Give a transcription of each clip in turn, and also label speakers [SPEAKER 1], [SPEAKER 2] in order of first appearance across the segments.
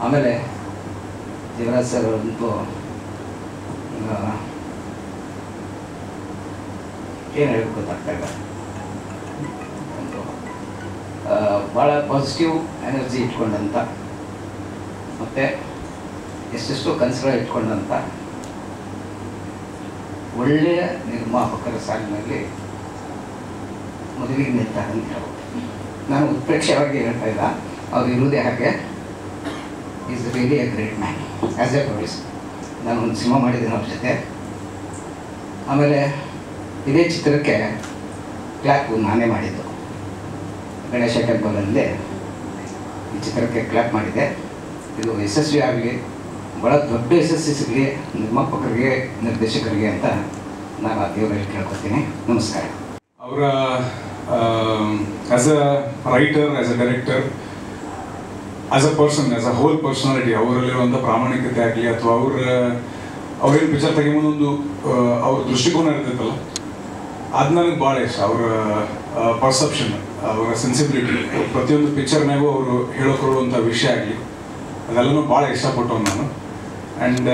[SPEAKER 1] ಆಮೇಲೆ ದೇವರಾಜ್ ಸರ್ ಅಂತೂ ಏನು ಹೇಳಬೇಕು ಗೊತ್ತಾಗ್ತಾ ಇಲ್ಲ. ಒಂದು ಭಾಳ ಪಾಸಿಟಿವ್ ಎನರ್ಜಿ ಇಟ್ಕೊಂಡಂಥ ಮತ್ತು ಎಷ್ಟೆಷ್ಟೋ ಕನಸುಗಳು ಇಟ್ಕೊಂಡಂಥ ಒಳ್ಳೆಯ ನಿರ್ಮಾಪಕರ ಸಾಲಿನಲ್ಲಿ ಮದುವೆಗೆ ನಿಲ್ತಾರೆ ಅಂತ ಹೇಳ್ಬೋದು. ನಾನು ಉತ್ಪ್ರೇಕ್ಷವಾಗಿ ಹೇಳ್ತಾ ಇಲ್ಲ, ಅವ್ರು ಇರುವುದೇ ಹಾಗೆ. Is really A great man as A producer. ನಾನು ಒಂದು ಸಿನಿಮಾ ಮಾಡಿದ್ದೀನಿ ಅವ್ರ ಜೊತೆ. ಆಮೇಲೆ ಇದೇ ಚಿತ್ರಕ್ಕೆ ಕ್ಲಾಪ್ ನಾನೇ ಮಾಡಿದ್ದು. ಗಣೇಶ ಟೆಂಪಲಲ್ಲಿ ಈ ಚಿತ್ರಕ್ಕೆ ಕ್ಲಾಪ್ ಮಾಡಿದೆ. ಇದು ಯಶಸ್ವಿ ಆಗಲಿ, ಭಾಳ ದೊಡ್ಡ ಯಶಸ್ವಿ ಸಿಗಲಿ ನಿರ್ಮಾಪಕರಿಗೆ, ನಿರ್ದೇಶಕರಿಗೆ ಅಂತ ನಾನು ಆ ದೇವರಲ್ಲಿ ಕೇಳ್ಕೊತೀನಿ. ನಮಸ್ಕಾರ.
[SPEAKER 2] ಅವರ as a writer, as a director, as a person, as a whole personality, ಅವರಲ್ಲಿರುವಂಥ ಪ್ರಾಮಾಣಿಕತೆ ಆಗಲಿ ಅಥವಾ ಅವ್ರೇನು ಪಿಕ್ಚರ್ ತೆಗಿಬೋದೊಂದು ಅವ್ರ ದೃಷ್ಟಿಕೋನ ಇರ್ತೈತಲ್ಲ, ಅದು ನನಗೆ ಭಾಳ ಇಷ್ಟ. ಅವರ ಪರ್ಸೆಪ್ಷನ್, ಅವರ ಸೆನ್ಸಿಬಿಲಿಟಿ, ಪ್ರತಿಯೊಂದು ಪಿಕ್ಚರ್ನಾಗೂ ಅವರು ಹೇಳೋಕೊಡುವಂಥ ವಿಷಯ ಆಗಲಿ, ಅದೆಲ್ಲನೂ ಭಾಳ ಇಷ್ಟಪಟ್ಟವು ನಾನು. ಆ್ಯಂಡ್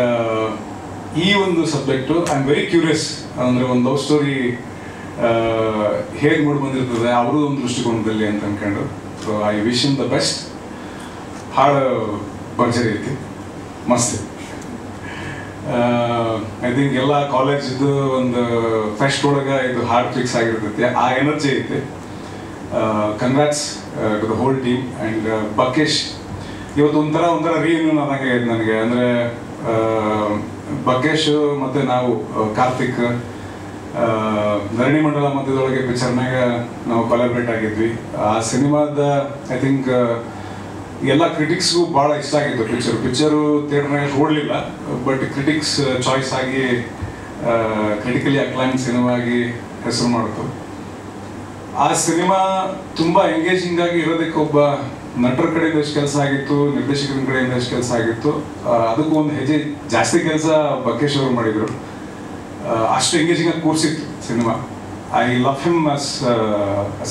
[SPEAKER 2] ಈ ಒಂದು subject I am very curious. ಅಂದರೆ ಒಂದು ಲವ್ ಸ್ಟೋರಿ ಹೇಗೆ ಮೂಡಿ ಬಂದಿರ್ತದೆ ಅವರು ಒಂದು ದೃಷ್ಟಿಕೋನದಲ್ಲಿ ಅಂತ ಅಂದ್ಕೊಂಡು. So I wish him the best. ಹಾಡು ಭರ್ಜರಿ ಐತಿ, ಮಸ್ತ್. ಐ ಥಿಂಕ್ ಎಲ್ಲ ಕಾಲೇಜಿದ್ದು ಒಂದು ಫೆಸ್ಟ್ ಒಳಗೆ ಇದು ಹಾರ್ಡ್ ಫಿಕ್ಸ್ ಆಗಿರ್ತೈತಿ, ಆ ಎನರ್ಜಿ ಐತಿ. Congrats to the whole team. And Bakesh ಇವತ್ತು ಒಂಥರ ರೀಯೂನಿಯನ್ ಆದಂಗೆ ಆಯ್ತು ನನಗೆ. ಅಂದರೆ ಬಕೇಶ್ ಮತ್ತು ನಾವು ಕಾರ್ತಿಕ್ ಧರಣಿ ಮಂಡಲ ಮಧ್ಯದೊಳಗೆ ಪಿಕ್ಚರ್ನಾಗ ನಾವು ಕೊಲಾಬ್ರೇಟ್ ಆಗಿದ್ವಿ. ಆ ಸಿನಿಮಾದ ಐ ಥಿಂಕ್ ಎಲ್ಲ ಕ್ರಿಟಿಕ್ಸ್ಗೂ ಭಾಳ ಇಷ್ಟ ಆಗಿತ್ತು ಪಿಕ್ಚರು ಥಿಯೇಟರ್ನಾಗ ಓಡಲಿಲ್ಲ, ಬಟ್ ಕ್ರಿಟಿಕ್ಸ್ ಚಾಯ್ಸ್ ಆಗಿ ಕ್ರಿಟಿಕಲಿ ಅಕ್ಲೈಮ್ ಸಿನಿಮಾ ಆಗಿ ಹೆಸರು ಮಾಡಿತು. ಆ ಸಿನಿಮಾ ತುಂಬ ಎಂಗೇಜಿಂಗ್ ಆಗಿ ಇರೋದಕ್ಕೆ ಒಬ್ಬ ನಟರ ಕಡೆಯಿಂದ ಎಷ್ಟು ಕೆಲಸ ಆಗಿತ್ತು, ನಿರ್ದೇಶಕರ ಕಡೆಯಿಂದ ಎಷ್ಟು ಕೆಲಸ ಆಗಿತ್ತು, ಅದಕ್ಕೂ ಒಂದು ಹೆಜ್ಜೆ ಜಾಸ್ತಿ ಕೆಲಸ ಬಕೇಶ್ ಅವರು ಮಾಡಿದರು. ಅಷ್ಟು ಎಂಗೇಜಿಂಗ್ ಆಗಿ ಕೂರಿಸಿತ್ತು cinema. I love him as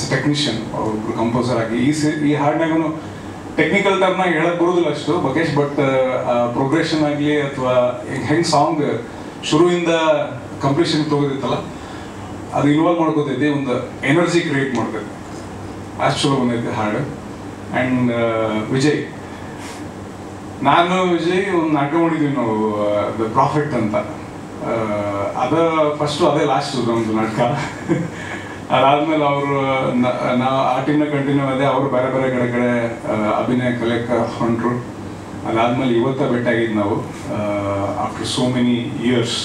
[SPEAKER 2] a technician, ಒಬ್ಬರು ಕಂಪೋಸರ್ ಆಗಿ. ಈ ಹಾಡಿನಾಗೂ ಟೆಕ್ನಿಕಲ್ ಟರ್ಮ್ನಾಗ ಹೇಳಕ್ ಬರೋದಿಲ್ಲ ಅಷ್ಟು ಬಕೇಶ್, ಬಟ್ ಪ್ರೋಗ್ರೆಷನ್ ಆಗಲಿ ಅಥವಾ ಹೆಂಗೆ ಸಾಂಗ್ ಶುರುವಿಂದ ಕಂಪ್ಲೀಷನ್ ತಗೋದಿತ್ತಲ್ಲ, ಅದು ಇನ್ವಾಲ್ವ್ ಮಾಡ್ಕೋತೈತಿ, ಒಂದು ಎನರ್ಜಿ ಕ್ರಿಯೇಟ್ ಮಾಡ್ತೈತಿ. ಅಷ್ಟು ಚಲೋ ಬಂದೈತಿ ಹಾಡು. ಆ್ಯಂಡ್ ವಿಜಯ್, ನಾನು ವಿಜಯ್ ಒಂದು ನಾಟಕ ಮಾಡಿದ್ವಿ ನಾವು, ದ ಪ್ರಾಫಿಟ್ ಅಂತ. ಫಸ್ಟು ಅದೇ ಲಾಸ್ಟ್ ಒಂದು ನಾಟಕ. ಅದಾದ್ಮೇಲೆ ಅವರು ನಾವು ಆ ಟೀಮ್ನ ಕಂಟಿನ್ಯೂ ಆದೆ. ಅವರು ಬೇರೆ ಬೇರೆ ಕಡೆ ಅಭಿನಯ ಕಲಿಯಕ್ಕೆ ಹೊಂಟರು. ಅದಾದ್ಮೇಲೆ ಇವತ್ತ ಭೇಟಿಯಾಗಿದ್ದು ನಾವು ಆಫ್ಟರ್ ಸೋ ಮೆನಿ ಇಯರ್ಸ್.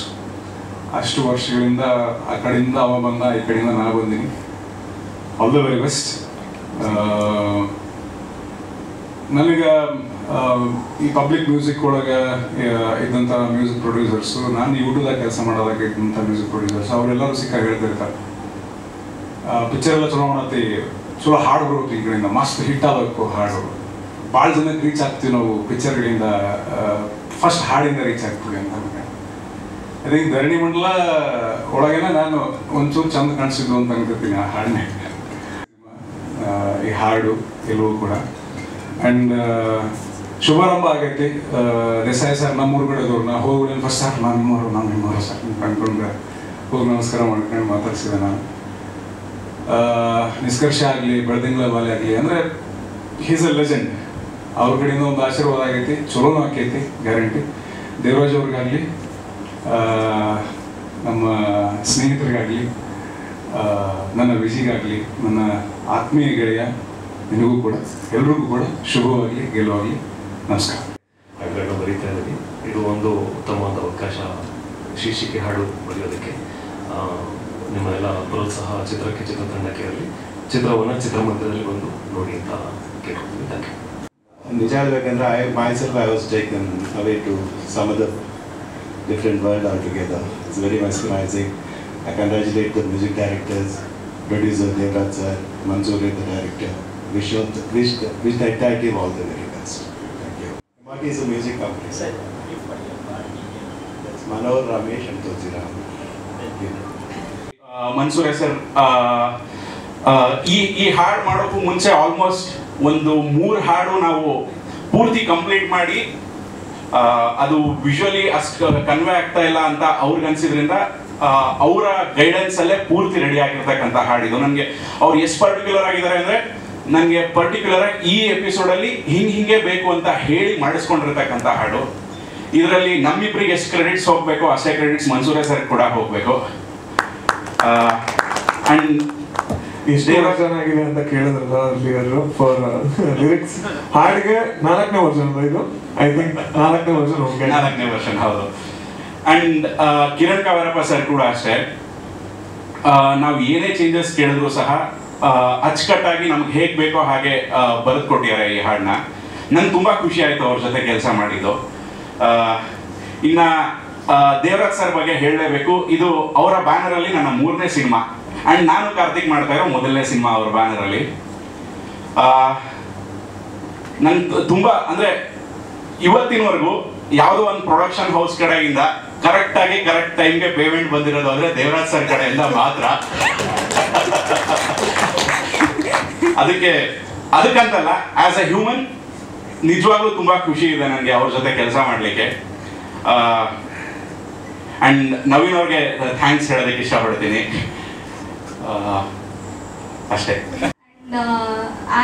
[SPEAKER 2] ಅಷ್ಟು ವರ್ಷಗಳಿಂದ ಆ ಕಡೆಯಿಂದ ಅವ ಬಂದ, ಈ ಕಡೆಯಿಂದ ನಾ ಬಂದೀನಿ. All the very best. ನನಗೆ ಈ ಪಬ್ಲಿಕ್ ಮ್ಯೂಸಿಕ್ ಒಳಗೆ ಇದ್ದಂಥ ಮ್ಯೂಸಿಕ್ ಪ್ರೊಡ್ಯೂಸರ್ಸು, ನಾನು ಯೂಟ್ಯೂಬ್ದಾಗ ಕೆಲಸ ಮಾಡೋದಾಗ ಇದ್ದಂಥ ಮ್ಯೂಸಿಕ್ ಪ್ರೊಡ್ಯೂಸರ್ಸ್ ಅವರೆಲ್ಲರೂ ಸಿಕ್ಕಾಗಿ ಹೇಳ್ತಿರ್ತಾರೆ, ಪಿಕ್ಚರ್ ಎಲ್ಲ ಚಲೋ ಮಾಡತ್ತಿ, ಚಲೋ ಹಾಡು ಬರುತ್ತೆ ಈ ಕಡೆಯಿಂದ, ಮಸ್ತ್ ಹಿಟ್ ಆಗಬೇಕು ಹಾಡು, ಭಾಳ ಜನಕ್ಕೆ ರೀಚ್ ಆಗ್ತೀವಿ ನಾವು ಪಿಕ್ಚರ್ಗಳಿಂದ, ಫಸ್ಟ್ ಹಾಡಿಂದ ರೀಚ್ ಆಗ್ತೀವಿ ಅಂತ ಅನ್ಕೊಂಡು. ಐ ಥಿಂಕ್ ಧರಣಿ ಮಂಡಲ ಒಳಗೇನೆ ನಾನು ಒಂಚೂರು ಚಂದ ಕಾಣಿಸಿದ್ದು ಅಂತ ಅನ್ಕೋತೀನಿ ಆ ಹಾಡನ್ನೇ, ಈ ಹಾಡು ಎಲ್ಲವೂ ಕೂಡ. ಆ್ಯಂಡ್ ಶುಭಾರಂಭ ಆಗೈತಿ. ದೇಸಾಯಿ ಸರ್ ನಮ್ಮೂರು ಕಡೆದವ್ರು, ನಾ ಹೋಗಿ ಫಸ್ಟ್ ಸರ್ ನಿಮ್ಮವರು ಸರ್ ಕಂಡ್ಕೊಂಡ್ರೆ ಹೋಗಿ ನಮಸ್ಕಾರ ಮಾಡ್ಕೊಂಡು ಮಾತಾಡ್ಸಿದೆ ನಾನು. ನಿಷ್ಕರ್ಷ ಆಗಲಿ, ಬೆಳದಿಂಗ್ಲ ಬಾಲೆ ಆಗಲಿ, ಅಂದರೆ ಹೀಸ್ ಅ ಲೆಜೆಂಡ್. ಅವ್ರ ಕಡೆಯಿಂದ ಒಂದು ಆಶೀರ್ವಾದ ಆಗೈತಿ, ಚಲೋನೂ ಆಕೈತಿ ಗ್ಯಾರಂಟಿ. ದೇವರಾಜ್ ಅವ್ರಿಗಾಗಲಿ, ನಮ್ಮ ಸ್ನೇಹಿತರಿಗಾಗಲಿ, ನನ್ನ ವಿಜಿಗಾಗಲಿ, ನನ್ನ ಆತ್ಮೀಯ ಗೆಳೆಯ ನಿನಗೂ ಕೂಡ, ಎಲ್ರಿಗೂ ಕೂಡ ಶುಭವಾಗಲಿ, ಗೆಲುವಾಗಲಿ. ನಮಸ್ಕಾರ.
[SPEAKER 3] ಹಾಡುಗಳನ್ನ ಬರೀತಾ ಇದ್ದೀವಿ. ಇದು ಒಂದು ಉತ್ತಮವಾದ ಅವಕಾಶ ಶೀರ್ಷಿಕೆ ಹಾಡು ಬರೆಯೋದಕ್ಕೆ. ನಿಮ್ಮ ಎಲ್ಲ ಪ್ರೋತ್ಸಾಹ ಚಿತ್ರತಂಡಕ್ಕೆ ಇರಲಿ. ಚಿತ್ರವನ್ನು ಚಿತ್ರಮಂದಿರದಲ್ಲಿ ಬಂದು ನೋಡಿ ಅಂತ ಕೇಳ್ಕೊಳ್ತೀನಿ. Thank you.
[SPEAKER 4] ನಿಜ ಹೇಳಬೇಕಂದ್ರೆ I was taken away to some other different world all together. It's very mesmerising. I congratulate the music directors, producer Devaraj sir, Mansoor the director. Wish the entire team all the very best. Thank you. What is a music company, sir? That's Manohar Ramesh and Tulsiram. Thank you.
[SPEAKER 5] Mansoor sir, ಈ ಹಾಡು ಮಾಡೋಕ್ಕೂ ಮುಂಚೆ almost ಒಂದು 3 ಹಾಡು ನಾವು ಪೂರ್ತಿ complete ಮಾಡಿ ಅದು ವಿಜುವಲಿ ಅಷ್ಟು ಕನ್ವೆ ಆಗ್ತಾ ಇಲ್ಲ ಅಂತ ಅವ್ರಿಗೆ ಅನ್ಸಿದ್ರಿಂದ ಅವರ ಗೈಡೆನ್ಸ್ ಅಲ್ಲೇ ಪೂರ್ತಿ ರೆಡಿ ಆಗಿರ್ತಕ್ಕಂಥ ಹಾಡಿದು. ನನಗೆ ಅವ್ರು ಎಷ್ಟು ಪರ್ಟಿಕ್ಯುಲರ್ ಆಗಿದ್ದಾರೆ ಅಂದರೆ, ನನಗೆ ಪರ್ಟಿಕ್ಯುಲರ್ ಆಗಿ ಈ ಎಪಿಸೋಡಲ್ಲಿ ಹಿಂಗೆ ಬೇಕು ಅಂತ ಹೇಳಿ ಮಾಡಿಸ್ಕೊಂಡಿರ್ತಕ್ಕಂಥ ಹಾಡು. ಇದರಲ್ಲಿ ನಮ್ಮಿಬ್ಬರಿಗೆ ಎಷ್ಟು ಕ್ರೆಡಿಟ್ಸ್ ಹೋಗಬೇಕು ಅಷ್ಟೇ ಕ್ರೆಡಿಟ್ಸ್ ಮನ್ಸೂರೆ ಸರ್ ಕೂಡ ಹೋಗಬೇಕು. ಆ್ಯಂಡ್
[SPEAKER 6] ಎಷ್ಟೇ ಚೆನ್ನಾಗಿದೆ ಅಂತ ಕೇಳಿದ್ರಲ್ಲ ಅಲ್ಲಿ ಫಾರ್ ಲಿರಿಕ್ಸ್. ಹಾಡಿಗೆ 4ನೇ ವರ್ಷನ್ ಇದು, ಐ ಥಿಂಕ್ 4ನೇ ವರ್ಷನ್.
[SPEAKER 5] 4ನೇ ವರ್ಷನ್ ಹೌದು. ಅಂಡ್ ಕಿರಣ್ ಕಾವೇರಪ್ಪ ಸರ್ ಕೂಡ ಅಷ್ಟೇ, ನಾವು ಏನೇ ಚೇಂಜಸ್ ಕೇಳಿದ್ರು ಸಹ ಅಚ್ಚುಕಟ್ಟಾಗಿ ನಮ್ಗೆ ಹೇಗೆ ಬೇಕೋ ಹಾಗೆ ಬರೆದು ಕೊಟ್ಟಿದ್ದಾರೆ ಈ ಹಾಡನ್ನ. ನಂಗೆ ತುಂಬ ಖುಷಿ ಆಯಿತು ಅವ್ರ ಜೊತೆ ಕೆಲಸ ಮಾಡಿದ್ದು. ಇನ್ನು ದೇವರಾಜ್ ಸರ್ ಬಗ್ಗೆ ಹೇಳಲೇಬೇಕು. ಇದು ಅವರ ಬ್ಯಾನರಲ್ಲಿ ನನ್ನ 3ನೇ ಸಿನಿಮಾ ಆ್ಯಂಡ್ ನಾನು ಕಾರ್ತಿಕ್ ಮಾಡ್ತಾ ಇರೋ ಮೊದಲನೇ ಸಿನಿಮಾ ಅವ್ರ ಬ್ಯಾನರಲ್ಲಿ. ನಂಗೆ ತುಂಬ ಅಂದರೆ ಇವತ್ತಿನವರೆಗೂ ಯಾವುದೋ ಒಂದು ಪ್ರೊಡಕ್ಷನ್ ಹೌಸ್ ಕಡೆಯಿಂದ ಕರೆಕ್ಟಾಗಿ ಕರೆಕ್ಟ್ ಟೈಮ್ಗೆ ಪೇಮೆಂಟ್ ಬಂದಿರೋದು ಅಂದರೆ ದೇವರಾಜ್ ಸರ್ ಕಡೆಯಿಂದ ಮಾತ್ರ. ಅದಕ್ಕಂತಲ್ಲ, ಆಸ್ ಎ ಹ್ಯೂಮನ್ ನಿಜವಾಗ್ಲೂ ತುಂಬ ಖುಷಿ ಇದೆ ನನಗೆ ಅವ್ರ ಜೊತೆ ಕೆಲಸ ಮಾಡಲಿಕ್ಕೆ. ಆ್ಯಂಡ್ ನವೀನ್ ಅವ್ರಿಗೆ ಥ್ಯಾಂಕ್ಸ್ ಹೇಳೋದಕ್ಕೆ ಇಷ್ಟಪಡ್ತೀನಿ ಅಷ್ಟೇ.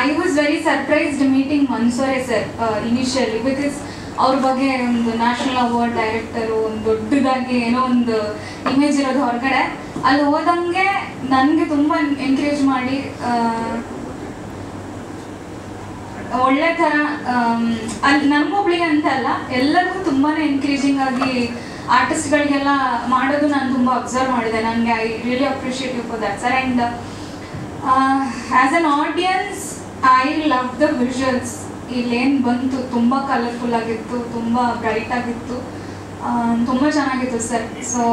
[SPEAKER 7] I was very surprised meeting Mansoore sir initially, because ಅವ್ರ ಬಗ್ಗೆ ಒಂದು ನ್ಯಾಷನಲ್ ಅವಾರ್ಡ್ ಡೈರೆಕ್ಟರು, ಒಂದು ದೊಡ್ಡದಾಗಿ ಏನೋ ಒಂದು ಇಮೇಜ್ ಇರೋದು ಹೊರಗಡೆ. ಅಲ್ಲಿ ಹೋದಂಗೆ ನನಗೆ ತುಂಬ ಎನ್ಕರೇಜ್ ಮಾಡಿ ಒಳ್ಳೆ ಥರ ಅಲ್ಲಿ ನಮಗೊಬ್ಳಿಗೆ ಅಂತ ಅಲ್ಲ, ಎಲ್ಲರಿಗೂ ತುಂಬಾ ಎನ್ಕರೇಜಿಂಗ್ ಆಗಿ ಆರ್ಟಿಸ್ಟ್ಗಳಿಗೆಲ್ಲ ಮಾಡೋದು ನಾನು ತುಂಬ ಅಬ್ಸರ್ವ್ ಮಾಡಿದೆ. ನನಗೆ I really appreciate you for that sir. And as an audience I love the visuals. ಇಲ್ಲೇನು ಬಂತು ತುಂಬ ಕಲರ್ಫುಲ್ ಆಗಿತ್ತು, ತುಂಬ ಬ್ರೈಟ್ ಆಗಿತ್ತು, ತುಂಬ ಚೆನ್ನಾಗಿತ್ತು sir. So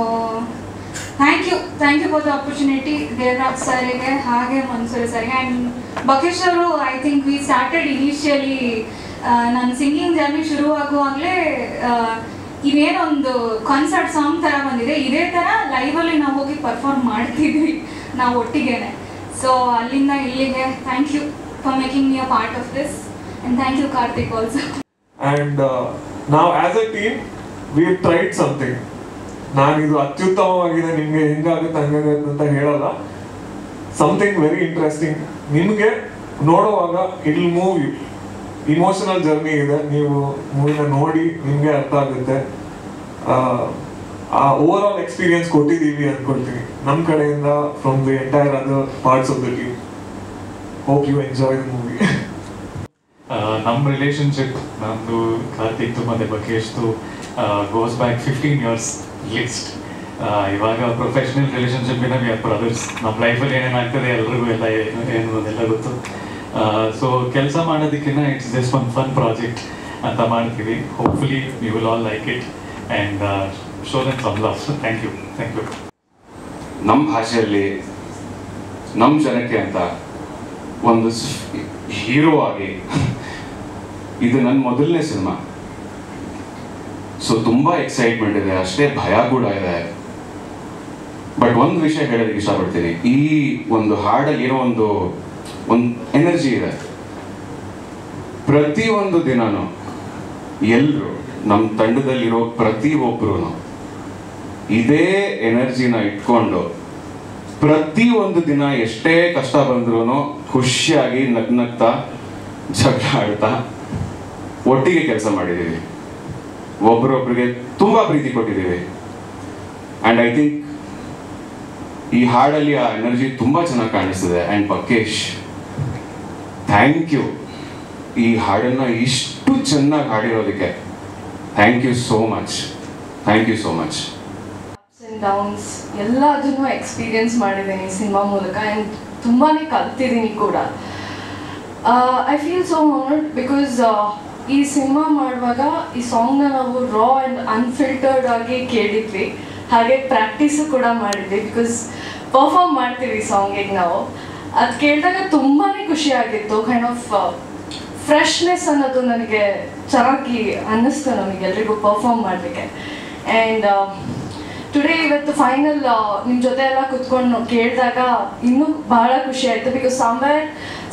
[SPEAKER 7] thank you for the opportunity Devaraj ಸರಿಗೆ ಹಾಗೆ ಮನ್ಸೂರಿ ಸರ್ಗೆ. ಆ್ಯಂಡ್ ಬಕೇಶ್ ಅವರು, I think we started initially ನನ್ನ ಸಿಂಗಿಂಗ್ ಜರ್ನಿ ಶುರುವಾಗುವಾಗಲೇ ಇದೇನೊಂದು ಕಾನ್ಸರ್ಟ್ ಸಾಂಗ್ ಥರ ಬಂದಿದೆ, ಇದೇ ಥರ ಲೈವಲ್ಲಿ ನಾವು ಹೋಗಿ ಪರ್ಫಾರ್ಮ್ ಮಾಡ್ತಿದ್ವಿ ನಾವು ಒಟ್ಟಿಗೆನೆ. ಸೊ ಅಲ್ಲಿಂದ ಇಲ್ಲಿಗೆ thank you for making me a part of this, and thank you Karthik also.
[SPEAKER 6] And ನಾವು as a team we tried something. ನಾನಿದು ಅತ್ಯುತ್ತಮವಾಗಿದೆ, ನಿಮಗೆ ಹೆಂಗಾಗುತ್ತೆ ಹಂಗಾಗುತ್ತೆ ಅಂತ ಹೇಳಲ್ಲ. Something very interesting. ನಿಮಗೆ ನೋಡುವಾಗ it will move you. Emotional journey ಇದೆ, ನೀವು ಮೂವಿನ ನೋಡಿ ನಿಮಗೆ ಅರ್ಥ ಆಗುತ್ತೆ. ಆ ಓವರ್ ಆಲ್ ಎಕ್ಸ್ಪೀರಿಯನ್ಸ್ ಕೊಟ್ಟಿದ್ದೀವಿ ಅಂದ್ಕೊಳ್ತೀನಿ ನಮ್ಮ ಕಡೆಯಿಂದ, from the entire other parts of the team. Hope you enjoy the movie.
[SPEAKER 8] ನಮ್ಮ ರಿಲೇಷನ್ಶಿಪ್, ನಮ್ಮದು ಕಾರ್ತಿಕ್ದು ಮತ್ತು ಬಕೇಶ್ದು ಗೋಸ್ ಬ್ಯಾಕ್ 15 years ಲಿಸ್ಟ್. ಇವಾಗ ಪ್ರೊಫೆಷನಲ್ ರಿಲೇಷನ್ಶಿಪ್ಪಿನ ವಿ ಆರ್ ಬ್ರದರ್ಸ್. ನಮ್ಮ ಲೈಫಲ್ಲಿ ಏನೇನಾಗ್ತದೆ ಎಲ್ರಿಗೂ ಏನು ಅದೆಲ್ಲ ಗೊತ್ತು. ಸೊ ಕೆಲಸ ಮಾಡೋದಕ್ಕಿಂತ it's just one fun project ಅಂತ ಮಾಡ್ತೀವಿ. Hopefully you will all like it and show them some love. Thank you.
[SPEAKER 9] ನಮ್ಮ ಭಾಷೆಯಲ್ಲಿ ನಮ್ಮ ಜನಕ್ಕೆ ಅಂತ ಒಂದು ಹೀರೋ ಆಗಿ ಇದು ನನ್ನ ಮೊದಲನೇ ಸಿನಿಮಾ. ಸೊ ತುಂಬ ಎಕ್ಸೈಟ್ಮೆಂಟ್ ಇದೆ, ಅಷ್ಟೇ ಭಯ ಕೂಡ ಇದೆ. ಬಟ್ ಒಂದು ವಿಷಯ ಹೇಳೋದಕ್ಕೆ ಇಷ್ಟಪಡ್ತೀನಿ. ಈ ಒಂದು ಹಾಡಲ್ಲಿ ಏನೋ ಒಂದು ಎನರ್ಜಿ ಇದೆ. ಪ್ರತಿಯೊಂದು ದಿನನೂ ಎಲ್ಲರೂ ನಮ್ಮ ತಂಡದಲ್ಲಿರೋ ಪ್ರತಿಯೊಬ್ಬರೂ ಇದೇ ಎನರ್ಜಿನ ಇಟ್ಕೊಂಡು ಪ್ರತಿಯೊಂದು ದಿನ ಎಷ್ಟೇ ಕಷ್ಟ ಬಂದ್ರೂ ಖುಷಿಯಾಗಿ ನಗ್ನಗ್ತಾ ಜಗಳ ಆಡ್ತಾ ಒಟ್ಟಿಗೆ ಕೆಲಸ ಮಾಡಿದ್ದೀವಿ. ಒಬ್ರೊಬ್ರಿಗೆ ತುಂಬ ಪ್ರೀತಿ ಕೊಟ್ಟಿದ್ದೀವಿ. ಆ್ಯಂಡ್ ಐ ಥಿಂಕ್ ಈ ಹಾಡಲ್ಲಿ ಆ ಎನರ್ಜಿ ತುಂಬ ಚೆನ್ನಾಗಿ ಕಾಣಿಸ್ತಿದೆ. And Bakesh, thank you. ಈ ಹಾಡನ್ನು ಇಷ್ಟು ಚೆನ್ನಾಗಿ ಹಾಡಿರೋದಕ್ಕೆ thank you so much. Thank you so much.
[SPEAKER 10] Ups and downs ಎಲ್ಲದನ್ನು ಎಕ್ಸ್ಪೀರಿಯನ್ಸ್ ಮಾಡಿದ್ದೀನಿ ಸಿನಿಮಾ ಮೂಲಕ. ಆ್ಯಂಡ್ ತುಂಬಾ ಕಲ್ತಿದ್ದೀನಿ ಕೂಡ. I feel so honoured because ಈ ಸಿನಿಮಾ ಮಾಡುವಾಗ ಈ ಸಾಂಗ್ನ ನಾವು ರಾ ಆ್ಯಂಡ್ ಅನ್ಫಿಲ್ಟರ್ಡ್ ಆಗಿ ಕೇಳಿದ್ವಿ, ಹಾಗೆ ಪ್ರಾಕ್ಟೀಸು ಕೂಡ ಮಾಡಿದ್ವಿ. ಬಿಕಾಸ್ ಪರ್ಫಾರ್ಮ್ ಮಾಡ್ತೀವಿ ಸಾಂಗಿಗೆ ನಾವು. ಅದು ಕೇಳಿದಾಗ ತುಂಬಾ ಖುಷಿಯಾಗಿತ್ತು. ಕೈಂಡ್ ಆಫ್ ಫ್ರೆಶ್ನೆಸ್ ಅನ್ನೋದು ನನಗೆ ಚೆನ್ನಾಗಿ ಅನ್ನಿಸ್ತು ನಮಗೆಲ್ರಿಗೂ ಪರ್ಫಾರ್ಮ್ ಮಾಡಲಿಕ್ಕೆ. ಆ್ಯಂಡ್ ಟುಡೇ ಇವತ್ತು ಫೈನಲ್ ನಿಮ್ಮ ಜೊತೆ ಎಲ್ಲ ಕುತ್ಕೊಂಡು ಕೇಳಿದಾಗ ಇನ್ನೂ ಬಹಳ ಖುಷಿ ಆಯಿತು. ಬಿಕಾಸ್ ಸಮ್ವೇರ್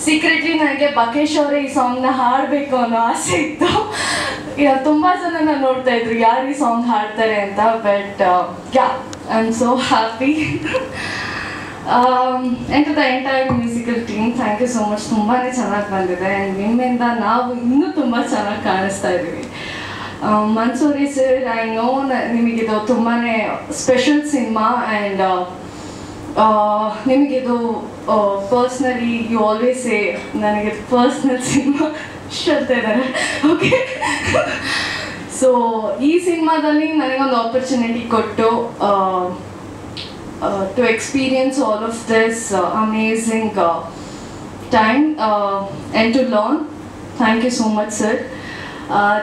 [SPEAKER 10] ಸೀಕ್ರೆಟ್ಲಿ ನನಗೆ ಬಕೇಶ್ ಅವರೇ ಈ ಸಾಂಗ್ನ ಹಾಡಬೇಕು ಅನ್ನೋ ಆಸೆ ಇತ್ತು. ತುಂಬ ಜನ ನೋಡ್ತಾ ಇದ್ರು ಯಾರು ಈ ಸಾಂಗ್ ಹಾಡ್ತಾರೆ ಅಂತ. But yeah, I am so happy. And to the entire musical team, thank you so much. ತುಂಬಾ ಚೆನ್ನಾಗಿ ಬಂದಿದೆ. ಆ್ಯಂಡ್ ನಿಮ್ಮಿಂದ ನಾವು ಇನ್ನೂ ತುಂಬ ಚೆನ್ನಾಗಿ ಕಾಣಿಸ್ತಾ ಇದ್ದೀವಿ. ಮನ್ಸೂರಿ ಸರ್, ಐ ನೋ ನಿಮಗಿದು ತುಂಬಾ ಸ್ಪೆಷಲ್ ಸಿನಿಮಾ. ಆ್ಯಂಡ್ ನಿಮಗಿದು ಪರ್ಸ್ನಲಿ ಯು ಆಲ್ವೇಸ್ ಸೇ ನನಗೆ ಪರ್ಸ್ನಲ್ ಸಿನಿಮಾ ಶ್ರದ್ಧೆ ಇದ್ದಾರೆ. ಓಕೆ, ಸೊ ಈ ಸಿನಿಮಾದಲ್ಲಿ ನನಗೊಂದು ಆಪರ್ಚುನಿಟಿ ಕೊಟ್ಟು to experience all of this amazing time and to learn. Thank you so much, sir.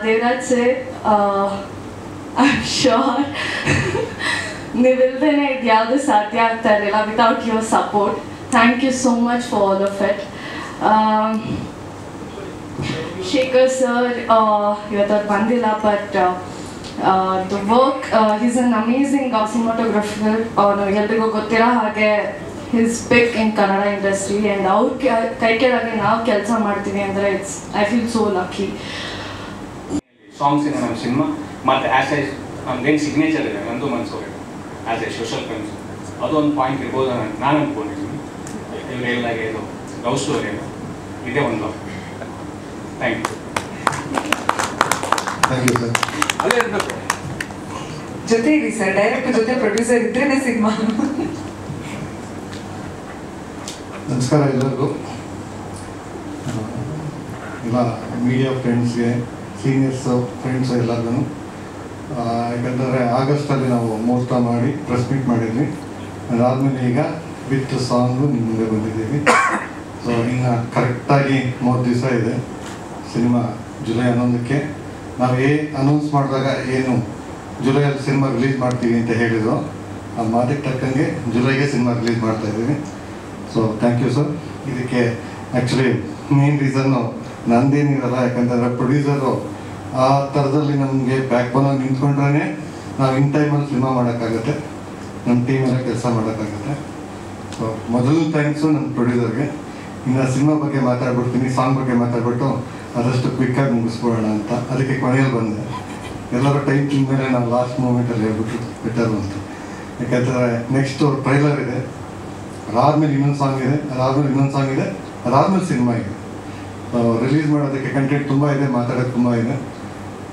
[SPEAKER 10] Devraj sir, I'm sure ನೀವಿಲ್ದೇನೆ ಇದು ಯಾವುದು ಸಾಧ್ಯ ಆಗ್ತಾ ಇರಲಿಲ್ಲ without your support. Thank you so much for all of it. Shekhar sir ಇವತ್ತು ಅವ್ರು ಬಂದಿಲ್ಲ, but the work, he's an amazing cinematographer. ಎಲ್ರಿಗೂ ಗೊತ್ತಿರೋ ಹಾಗೆ he's big in Kannada industry, and ಅವ್ರ ಕೈ ಕೆಳಗೆ ನಾವು ಕೆಲಸ ಮಾಡ್ತೀವಿ ಅಂದರೆ I feel so lucky.
[SPEAKER 11] Songs ಇದೆ ನಮ್ಮ ಸಿನಿಮಾ, ಮತ್ತು ಆ್ಯಸ್ ಎ ನಮ್ದೇನು ಸಿಗ್ನೇಚರ್ ಇದೆ ನಂದು Mansoori as A social films, ಅದೊಂದು ಪಾಯಿಂಟ್ ಇರ್ಬೋದು ನಾನು ಅಂದ್ಕೊಂಡಿದ್ದೀನಿ. ಇವ್ರು ಹೇಳಿದಾಗೆ ಇದು ಲವ್ ಸ್ಟೋರಿ ಇದೇ ಒಂದು. Thank you.
[SPEAKER 12] Thank you sir.
[SPEAKER 11] ಅದೇ ಇರಬೇಕು,
[SPEAKER 13] ಜೊತೆ ಇರಿ ಸರ್, ಡೈರೆಕ್ಟರ್ ಜೊತೆ ಪ್ರೊಡ್ಯೂಸರ್ ಇದ್ರೇನೆ ಸಿನಿಮಾ.
[SPEAKER 12] ನಮಸ್ಕಾರ ಎಲ್ಲರಿಗೂ. ಎಲ್ಲ ಮೀಡಿಯಾ ಫ್ರೆಂಡ್ಸ್ಗೆ, ಸೀನಿಯರ್ಸು, ಫ್ರೆಂಡ್ಸು ಎಲ್ಲರಿಗೂ. ಯಾಕಂದರೆ ಆಗಸ್ಟಲ್ಲಿ ನಾವು ಮುಹೂರ್ತ ಮಾಡಿ ಪ್ರೆಸ್ ಮೀಟ್ ಮಾಡಿದ್ವಿ. ಅದಾದಮೇಲೆ ಈಗ ವಿತ್ ಸಾಂಗು ನಿಮ್ಮ ಮುಂದೆ ಬಂದಿದ್ದೀವಿ. ಸೊ ಇನ್ನು ಕರೆಕ್ಟಾಗಿ 30 ದಿವಸ ಇದೆ ಸಿನಿಮಾ. ಜುಲೈ 11ಕ್ಕೆ ನಾವು ಅನೌನ್ಸ್ ಮಾಡಿದಾಗ ಏನು ಜುಲೈಯಲ್ಲಿ ಸಿನಿಮಾ ರಿಲೀಸ್ ಮಾಡ್ತೀವಿ ಅಂತ ಹೇಳಿದ್ರು, ಆ ಮಾತಿಗೆ ತಕ್ಕಂಗೆ ಜುಲೈಗೆ ಸಿನಿಮಾ ರಿಲೀಸ್ ಮಾಡ್ತಾ ಇದ್ದೀವಿ. So thank you sir. ಇದಕ್ಕೆ ಆ್ಯಕ್ಚುಲಿ ಮೇನ್ ರೀಸನ್ನು ನಂದೇನಿರಲ್ಲ, ಯಾಕಂತಂದರೆ ಪ್ರೊಡ್ಯೂಸರು ಆ ಥರದಲ್ಲಿ ನಮಗೆ ಬ್ಯಾಕ್ ಬೋನಾಗಿ ನಿಂತ್ಕೊಂಡ್ರೆ ನಾವು ಇನ್ ಟೈಮಲ್ಲಿ ಸಿನಿಮಾ ಮಾಡೋಕ್ಕಾಗತ್ತೆ, ನಮ್ಮ ಟೀಮೆಲ್ಲ ಕೆಲಸ ಮಾಡೋಕ್ಕಾಗತ್ತೆ. ಸೊ ಮೊದಲು ಥ್ಯಾಂಕ್ಸು ನಮ್ಮ ಪ್ರೊಡ್ಯೂಸರ್ಗೆ. ಇನ್ನು ಸಿನಿಮಾ ಬಗ್ಗೆ ಮಾತಾಡ್ಬಿಡ್ತೀನಿ, ಸಾಂಗ್ ಬಗ್ಗೆ ಮಾತಾಡ್ಬಿಟ್ಟು ಆದಷ್ಟು ಕ್ವಿಕ್ಕಾಗಿ ಮುಗಿಸ್ಕೊಳ್ಳೋಣ ಅಂತ. ಅದಕ್ಕೆ ಕೊನೆಯಲ್ಲಿ ಬಂದೆ. ಎಲ್ಲರೂ ಟೈಮ್ ತಿಂದ ಮೇಲೆ ನಾವು ಲಾಸ್ಟ್ ಮೂಮೆಂಟಲ್ಲಿ ಹೇಳ್ಬಿಟ್ಟು ಬೆಟರು ಅಂತ. ಯಾಕಂದರೆ ನೆಕ್ಸ್ಟು ಟ್ರೈಲರ್ ಇದೆ, ಅದಾದಮೇಲೆ ಇನ್ನೊಂದು ಸಾಂಗ್ ಇದೆ, ಅದಾದಮೇಲೆ ಇನ್ನೊಂದು ಸಾಂಗ್ ಇದೆ, ಅದಾದಮೇಲೆ ಸಿನಿಮಾ ಇದೆ. ರಿಲೀಸ್ ಮಾಡೋದಕ್ಕೆ ಕಂಟೆಂಟ್ ತುಂಬ ಇದೆ, ಮಾತಾಡೋಕ್ಕೆ ತುಂಬ ಇದೆ.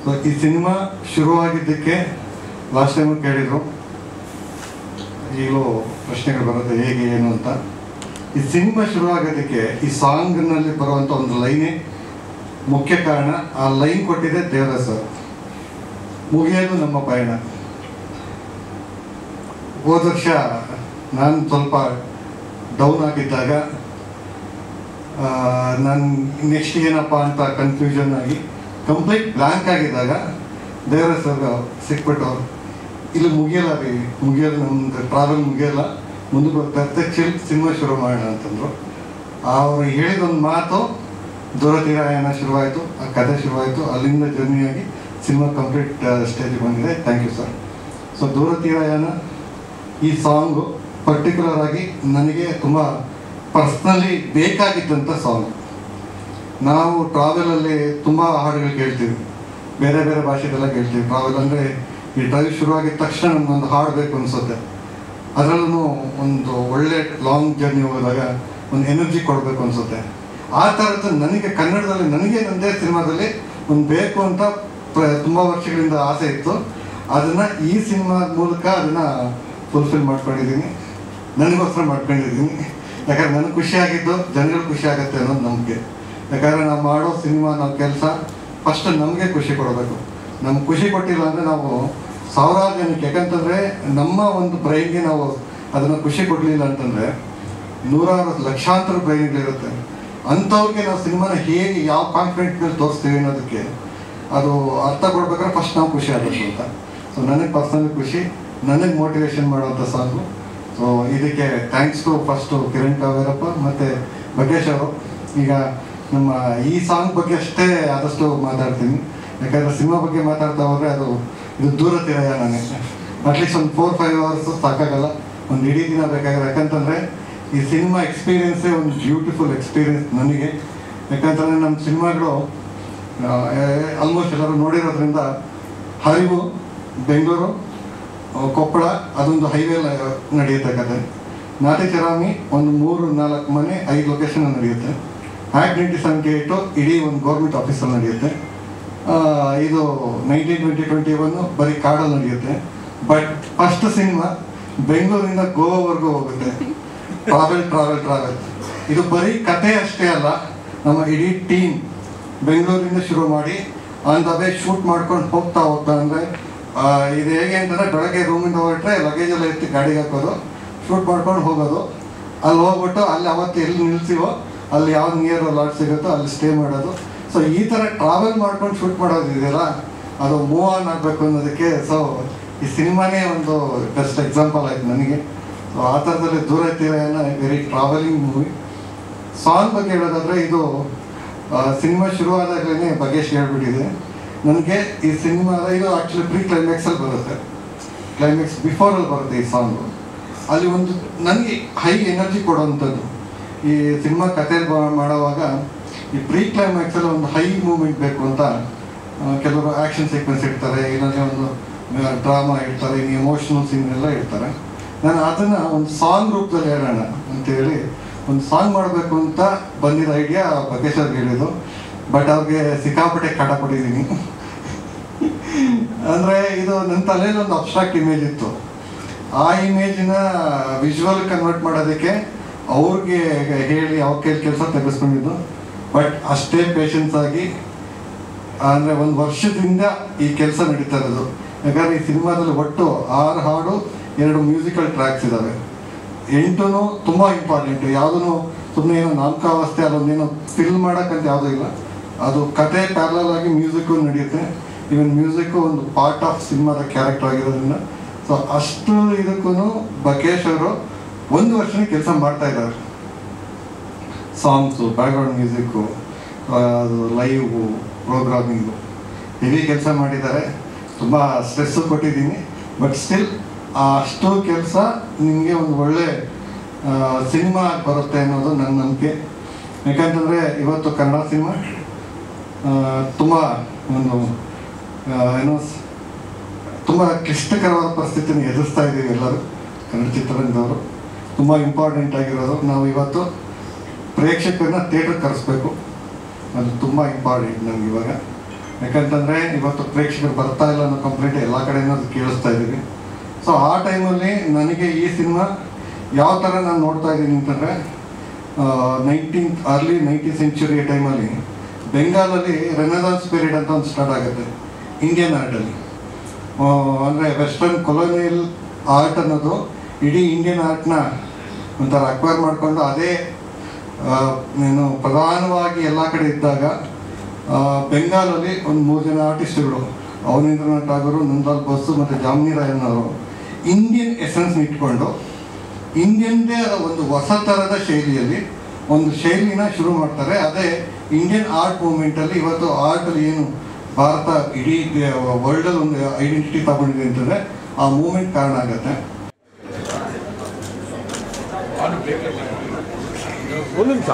[SPEAKER 12] ಸೊ ಈ ಸಿನಿಮಾ ಶುರುವಾಗಿದ್ದಕ್ಕೆ ಲಾಸ್ಟ್ ಟೈಮು ಕೇಳಿದರು, ಈಗಲೂ ಪ್ರಶ್ನೆಗಳು ಬರುತ್ತೆ ಹೇಗೆ ಏನು ಅಂತ. ಈ ಸಿನಿಮಾ ಶುರುವಾಗೋದಕ್ಕೆ ಈ ಸಾಂಗ್ನಲ್ಲಿ ಬರುವಂಥ ಒಂದು ಲೈನೇ ಮುಖ್ಯ ಕಾರಣ. ಆ ಲೈನ್ ಕೊಟ್ಟಿದೆ ದೇವರಾಜ್ ಸರ್. ಮುಗಿಯೋದು ನಮ್ಮ ಪಯಣ. ಹೋದ ವರ್ಷ ನಾನು ಸ್ವಲ್ಪ ಡೌನ್ ಆಗಿದ್ದಾಗ, ನಾನು ನೆಕ್ಸ್ಟ್ ಏನಪ್ಪ ಅಂತ ಕನ್ಫ್ಯೂಷನ್ ಆಗಿ ಕಂಪ್ಲೀಟ್ ಬ್ಲ್ಯಾಂಕ್ ಆಗಿದ್ದಾಗ ದೇವರಾಜ್ ಸರ್ ಸಿಕ್ಬಿಟ್ಟು ಇಲ್ಲಿ ಮುಗಿಯೋದು ನಮ್ಮದು ಟ್ರಾವೆಲ್ ಮುಗಿಯೋಲ್ಲ, ಮುಂದಕ್ಕೆ ಹೋಗ್ತಾ ಇರುತ್ತೆ, ಸಿನಿಮಾ ಶುರು ಮಾಡೋಣ ಅಂತಂದರು. ಅವರು ಹೇಳಿದೊಂದು ಮಾತು ದೂರತೀರಾಯಣ ಶುರುವಾಯಿತು, ಆ ಕಥೆ ಶುರುವಾಯಿತು. ಅಲ್ಲಿಂದ ಜರ್ನಿಯಾಗಿ ಸಿನಿಮಾ ಕಂಪ್ಲೀಟ್ ಸ್ಟೇಜಿಗೆ ಬಂದಿದೆ. Thank you sir. ಸೊ ದೂರತೀರಾಯಣ ಈ ಸಾಂಗು ಪರ್ಟಿಕ್ಯುಲರ್ ಆಗಿ ನನಗೆ ತುಂಬ ಪರ್ಸ್ನಲಿ ಬೇಕಾಗಿದ್ದಂಥ ಸಾಂಗ್. ನಾವು ಟ್ರಾವೆಲಲ್ಲಿ ತುಂಬ ಹಾಡುಗಳು ಕೇಳ್ತೀವಿ, ಬೇರೆ ಬೇರೆ ಭಾಷೆಗೆಲ್ಲ ಕೇಳ್ತೀವಿ. ಟ್ರಾವೆಲ್ ಅಂದರೆ ಈ ಡ್ರೈವ್ ಶುರುವಾಗಿದ್ದ ತಕ್ಷಣ ನಮಗೊಂದು ಹಾಡು ಬೇಕು ಅನಿಸುತ್ತೆ. ಅದರಲ್ಲೂ ಒಂದು ಒಳ್ಳೆ ಲಾಂಗ್ ಜರ್ನಿ ಹೋದಾಗ ಒಂದು ಎನರ್ಜಿ ಕೊಡಬೇಕು ಅನಿಸುತ್ತೆ. ಆ ಥರದ್ದು ನನಗೆ ಕನ್ನಡದಲ್ಲಿ ನನಗೆ ನನ್ನದೇ ಸಿನಿಮಾದಲ್ಲಿ ಒಂದು ಬೇಕು ಅಂತ ತುಂಬ ವರ್ಷಗಳಿಂದ ಆಸೆ ಇತ್ತು. ಅದನ್ನು ಈ ಸಿನಿಮಾ ಮೂಲಕ ಅದನ್ನು ಫುಲ್ಫಿಲ್ ಮಾಡ್ಕೊಂಡಿದ್ದೀನಿ, ನನಗೋಸ್ಕರ ಮಾಡ್ಕೊಂಡಿದ್ದೀನಿ. ಯಾಕಂದ್ರೆ ನನಗೆ ಖುಷಿಯಾಗಿದ್ದು ಜನಗಳು ಖುಷಿ ಆಗುತ್ತೆ ಅನ್ನೋದು ನಂಬಿಕೆ. ಯಾಕಂದರೆ ನಾವು ಮಾಡೋ ಸಿನಿಮಾ, ನಾವು ಕೆಲಸ ಫಸ್ಟ್ ನಮಗೆ ಖುಷಿ ಕೊಡಬೇಕು. ನಮ್ಗೆ ಖುಷಿ ಕೊಟ್ಟಿಲ್ಲ ಅಂದರೆ ನಾವು ಸಾವಿರಾರು ಜನಕ್ಕೆ, ಯಾಕಂತಂದರೆ ನಮ್ಮ ಒಂದು ಬ್ರೈನ್ಗೆ ನಾವು ಅದನ್ನು ಖುಷಿ ಕೊಡಲಿಲ್ಲ ಅಂತಂದರೆ ನೂರಾರು ಲಕ್ಷಾಂತರ ಬ್ರೈನ್ಗಳಿರುತ್ತೆ. ಅಂಥವ್ರಿಗೆ ನಾವು ಸಿನಿಮಾನ ಹೇಗೆ ಯಾವ ಕಾನ್ಫಿಡೆಂಟ್ ಮೇಲೆ ತೋರಿಸ್ತೀವಿ ಅನ್ನೋದಕ್ಕೆ ಅದು ಅರ್ಥ ಕೊಡ್ಬೇಕಾದ್ರೆ ಫಸ್ಟ್ ನಾವು ಖುಷಿ ಆಗಬೇಕು ಅಂತ. ಸೊ ನನಗೆ ಪರ್ಸನಲಿ ಖುಷಿ, ನನಗೆ ಮೋಟಿವೇಶನ್ ಮಾಡೋವಂಥ ಸಾಂಗು. ಸೊ ಇದಕ್ಕೆ thanks to first Kiran Kaverappa ಮತ್ತು ಬಕೇಶ್ ಅವರು. ಈಗ ನಮ್ಮ ಈ ಸಾಂಗ್ ಬಗ್ಗೆ ಅಷ್ಟೇ ಆದಷ್ಟು ಮಾತಾಡ್ತೀನಿ, ಯಾಕಂದರೆ ಸಿನಿಮಾ ಬಗ್ಗೆ ಮಾತಾಡ್ತಾ ಹೋದರೆ ಇದು ದೂರ ತೀರಯಾಣನೇ. ಅಟ್ಲೀಸ್ಟ್ ಒಂದು 4-5 hours ಸಾಕಾಗಲ್ಲ, ಒಂದು ಇಡೀ ದಿನ ಬೇಕಾಗಲ್ಲ. ಯಾಕಂತಂದರೆ ಈ ಸಿನಿಮಾ ಎಕ್ಸ್ಪೀರಿಯೆನ್ಸೇ ಒಂದು ಬ್ಯೂಟಿಫುಲ್ ಎಕ್ಸ್ಪೀರಿಯೆನ್ಸ್ ನನಗೆ. ಯಾಕಂತಂದರೆ ನಮ್ಮ ಸಿನಿಮಾಗಳು ಆಲ್ಮೋಸ್ಟ್ ಎಲ್ಲರೂ ನೋಡಿರೋದ್ರಿಂದ ಹರಿವು, ಬೆಂಗಳೂರು, ಕೊಪ್ಪಳ ಅದೊಂದು ಹೈವೇ ನಡೆಯುತ್ತೆ ಕತೆ. ನಾಟಿ ಚರಾಮಿ ಒಂದು 3-4 ಮನೆ 5 ಲೊಕೇಶನ್ ನಡೆಯುತ್ತೆ. ಆ್ಯಕ್ಟ್ 97K8 ಇಡೀ ಒಂದು ಗೌರ್ಮೆಂಟ್ ಆಫೀಸಲ್ಲಿ ನಡೆಯುತ್ತೆ. ಇದು 1920-21 ಬರೀ ಕಾಡಲ್ಲಿ ನಡೆಯುತ್ತೆ. ಬಟ್ ಫಸ್ಟ್ ಸಿನಿಮಾ ಬೆಂಗಳೂರಿಂದ ಗೋವಾವರೆಗೂ ಹೋಗುತ್ತೆ. ಟ್ರಾವೆಲ್ ಇದು ಬರೀ ಕತೆ ಅಷ್ಟೇ ಅಲ್ಲ, ನಮ್ಮ ಇಡೀ ಟೀಮ್ ಬೆಂಗಳೂರಿಂದ ಶುರು ಮಾಡಿ ಆನ್ ದ ವೇ ಶೂಟ್ ಮಾಡ್ಕೊಂಡು ಹೋಗ್ತಾ ಅಂದರೆ ಇದು ಹೇಗೆ ಅಂತಂದರೆ ಬೆಳಗ್ಗೆ ರೂಮಿಂದ ಹೊರಟ್ರೆ ಲಗೇಜೆಲ್ಲ ಎತ್ತಿ ಗಾಡಿಗೆ ಹಾಕೋದು, ಶೂಟ್ ಮಾಡ್ಕೊಂಡು ಹೋಗೋದು. ಅಲ್ಲಿ ಹೋಗ್ಬಿಟ್ಟು ಅಲ್ಲಿ ಅವತ್ತು ಎಲ್ಲಿ ನಿಲ್ಸಿವೋ ಅಲ್ಲಿ ಯಾವ್ದು ನಿಯರ್ ಲಾಟ್ ಸಿಗುತ್ತೋ ಅಲ್ಲಿ ಸ್ಟೇ ಮಾಡೋದು. ಸೊ ಈ ಥರ ಟ್ರಾವೆಲ್ ಮಾಡ್ಕೊಂಡು ಶೂಟ್ ಮಾಡೋದಿದೆಯಲ್ಲ, ಅದು ಮೂವ್ ಆನ್ ಆಗಬೇಕು ಅನ್ನೋದಕ್ಕೆ ಸೊ ಈ ಸಿನಿಮಾನೇ ಒಂದು ಬೆಸ್ಟ್ ಎಕ್ಸಾಂಪಲ್ ಆಯ್ತು ನನಗೆ. ಸೊ ಆ ಥರದಲ್ಲಿ ದೂರ ತೀರನ ವೆರಿ ಟ್ರಾವೆಲಿಂಗ್ ಮೂವಿ. ಸಾಂಗ್ ಬಗ್ಗೆ ಹೇಳೋದಾದರೆ ಇದು ಸಿನಿಮಾ ಶುರುವಾದಾಗಲೇ ಬಗೇಶ್ ಹೇಳ್ಬಿಟ್ಟಿದೆ ನನಗೆ. ಈ ಸಿನಿಮಾ ಇದು ಆ್ಯಕ್ಚುಲಿ ಪ್ರೀ ಕ್ಲೈಮ್ಯಾಕ್ಸಲ್ಲಿ ಬರುತ್ತೆ, ಕ್ಲೈಮ್ಯಾಕ್ಸ್ ಬಿಫೋರಲ್ಲಿ ಬರುತ್ತೆ ಈ ಸಾಂಗು. ಅಲ್ಲಿ ಒಂದು ನನಗೆ ಹೈ ಎನರ್ಜಿ ಕೊಡೋವಂಥದ್ದು. ಈ ಸಿನಿಮಾ ಕತೆ ಮಾಡೋವಾಗ ಈ ಪ್ರೀ ಕ್ಲೈಮ್ಯಾಕ್ಸಲ್ಲಿ ಒಂದು ಹೈ ಮೂಮೆಂಟ್ ಬೇಕು ಅಂತ ಕೆಲವರು ಆ್ಯಕ್ಷನ್ ಸೀಕ್ವೆನ್ಸ್ ಇಡ್ತಾರೆ, ಇಲ್ಲಾಂದರೆ ಒಂದು ಡ್ರಾಮಾ ಇಡ್ತಾರೆ, ಇನ್ನು ಎಮೋಷ್ನಲ್ ಸೀನ್ ಎಲ್ಲ ಇಡ್ತಾರೆ. ನಾನು ಅದನ್ನು ಒಂದು ಸಾಂಗ್ ರೂಪದಲ್ಲಿ ಹೇಳೋಣ ಅಂತೇಳಿ ಒಂದು ಸಾಂಗ್ ಮಾಡಬೇಕು ಅಂತ ಬಂದಿದ್ದ ಐಡಿಯಾ ಬಗೇಶ್ ಅವ್ರಿಗೆ ಹೇಳಿದ್ದು. ಬಟ್ ಅವ್ರಿಗೆ ಸಿಕ್ಕಾಪಟ್ಟೆ ಕಾಟಪಟ್ಟಿದ್ದೀನಿ. ಅಂದರೆ ಇದು ನನ್ನ ತಲೆಯಲ್ಲಿ ಒಂದು ಅಬ್ಸ್ಟ್ರಾಕ್ಟ್ ಇಮೇಜ್ ಇತ್ತು. ಆ ಇಮೇಜಿನ ವಿಜುವಲ್ ಕನ್ವರ್ಟ್ ಮಾಡೋದಕ್ಕೆ ಅವ್ರಿಗೆ ಹೇಳಿ ಅವ್ರ ಕೆಲಸ ತೆಗೆಸ್ಕೊಂಡಿದ್ದು. ಬಟ್ ಅಷ್ಟೇ ಪೇಷನ್ಸ್ ಆಗಿ ಅಂದರೆ 1 ವರ್ಷದಿಂದ ಈ ಕೆಲಸ ನಡೀತಾ ಇರೋದು. ಯಾಕಂದರೆ ಈ ಸಿನಿಮಾದಲ್ಲಿ ಒಟ್ಟು 6 ಹಾಡು, 2 ಮ್ಯೂಸಿಕಲ್ ಟ್ರ್ಯಾಕ್ಸ್ ಇದ್ದಾವೆ. 8 ತುಂಬ ಇಂಪಾರ್ಟೆಂಟು. ಯಾವುದೂ ಸುಮ್ಮನೆ ಏನೋ ನಾಮಕಾವಸ್ಥೆ ಅದೊಂದೇನೋ ಫಿಲ್ ಮಾಡೋಕ್ಕಂತ ಯಾವುದೂ ಇಲ್ಲ. ಅದು ಕತೆ ಪ್ಯಾರಲಲ್ ಆಗಿ ಮ್ಯೂಸಿಕ್ಕು ನಡೆಯುತ್ತೆ. ಈವನ್ ಮ್ಯೂಸಿಕ್ಕು ಒಂದು ಪಾರ್ಟ್ ಆಫ್ ಸಿನಿಮಾದ ಕ್ಯಾರೆಕ್ಟರ್ ಆಗಿರೋದ್ರಿಂದ ಸೊ ಅಷ್ಟು ಇದಕ್ಕೂ ಬಕೇಶ್ ಅವರು 1 ವರ್ಷನೇ ಕೆಲಸ ಮಾಡ್ತಾ ಇದ್ದಾರೆ. ಸಾಂಗ್ಸು, ಬ್ಯಾಕ್ಗ್ರೌಂಡ್ ಮ್ಯೂಸಿಕ್ಕು, ಅದು ಲೈವು, ಪ್ರೋಗ್ರಾಮಿಂಗು ಹೆವಿ ಕೆಲಸ ಮಾಡಿದ್ದಾರೆ. ತುಂಬ ಸ್ಟ್ರೆಸ್ಸು ಕೊಟ್ಟಿದ್ದೀನಿ. ಬಟ್ ಸ್ಟಿಲ್ ಅಷ್ಟು ಕೆಲಸ ನಿಮಗೆ ಒಂದು ಒಳ್ಳೆ ಸಿನಿಮಾ ಬರುತ್ತೆ ಅನ್ನೋದು ನನ್ನ ನಂಬಿಕೆ. ಯಾಕಂತಂದರೆ ಇವತ್ತು ಕನ್ನಡ ಸಿನಿಮಾ ತುಂಬ ಒಂದು ಏನೋ ತುಂಬ ಕ್ಲಿಷ್ಟಕರವಾದ ಪರಿಸ್ಥಿತಿನ ಎದುರಿಸ್ತಾ ಇದ್ದೀವಿ ಎಲ್ಲರೂ. ಕನ್ನಡ ಚಿತ್ರರಂಗದವರು ತುಂಬ ಇಂಪಾರ್ಟೆಂಟ್ ಆಗಿರೋದು ನಾವು ಇವತ್ತು ಪ್ರೇಕ್ಷಕರನ್ನ ಥಿಯೇಟ್ರಿಗೆ ಕರೆಸ್ಬೇಕು. ಅದು ತುಂಬ ಇಂಪಾರ್ಟೆಂಟ್ ನಮ್ಗೆ ಇವಾಗ. ಯಾಕಂತಂದರೆ ಇವತ್ತು ಪ್ರೇಕ್ಷಕರು ಬರ್ತಾ ಇಲ್ಲ ಅನ್ನೋ ಕಂಪ್ಲೇಂಟ್ ಎಲ್ಲ ಕಡೆಯೂ ಅದು ಕೇಳಿಸ್ತಾ ಇದ್ದೀವಿ. ಸೊ ಆ ಟೈಮಲ್ಲಿ ನನಗೆ ಈ ಸಿನಿಮಾ ಯಾವ ಥರ ನಾನು ನೋಡ್ತಾ ಇದ್ದೀನಿ ಅಂತಂದರೆ ಅರ್ಲಿ 19th century ಟೈಮಲ್ಲಿ ಬೆಂಗಾಲಲ್ಲಿ ರೆನೆಸಾನ್ಸ್ ಪೀರಿಯಡ್ ಅಂತ ಒಂದು ಸ್ಟಾರ್ಟ್ ಆಗುತ್ತೆ ಇಂಡಿಯನ್ ಆರ್ಟಲ್ಲಿ. ಅಂದರೆ ವೆಸ್ಟರ್ನ್ ಕೊಲೋನಿಯಲ್ ಆರ್ಟ್ ಅನ್ನೋದು ಇಡೀ ಇಂಡಿಯನ್ ಆರ್ಟ್ನ ಒಂಥರ ಅಕ್ವೈರ್ ಮಾಡಿಕೊಂಡು ಅದೇ ಏನು ಪ್ರಧಾನವಾಗಿ ಎಲ್ಲ ಕಡೆ ಇದ್ದಾಗ ಬೆಂಗಾಲಲ್ಲಿ ಒಂದು 3 ಜನ ಆರ್ಟಿಸ್ಟ್ಗಳು, ಅವನೀಂದ್ರನಾಥ್ ಠಾಗೂರು, ನಂದಲಾಲ್ ಬೋಸು ಮತ್ತು ಜಾಮಿನಿ ರಾಯನ್ ಅವರು ಇಂಡಿಯನ್ ಎಸೆನ್ಸ್ನ ಇಟ್ಕೊಂಡು ಇಂಡಿಯನ್ದೇ ಆದ ಒಂದು ಹೊಸ ಥರದ ಶೈಲಿಯಲ್ಲಿ ಒಂದು ಶೈಲಿನ ಶುರು ಮಾಡ್ತಾರೆ. ಅದೇ ಇಂಡಿಯನ್ ಆರ್ಟ್ ಮೂವ್ಮೆಂಟಲ್ಲಿ ಇವತ್ತು ಆರ್ಟಲ್ಲಿ ಏನು ಭಾರತ ಇಡೀ ವರ್ಲ್ಡಲ್ಲಿ ಒಂದು ಐಡೆಂಟಿಟಿ ತಗೊಂಡಿದೆ ಅಂತಂದರೆ ಆ ಮೂವ್ಮೆಂಟ್ ಕಾರಣ ಆಗುತ್ತೆ.
[SPEAKER 6] ಒಂದು ನಿಮಿಷ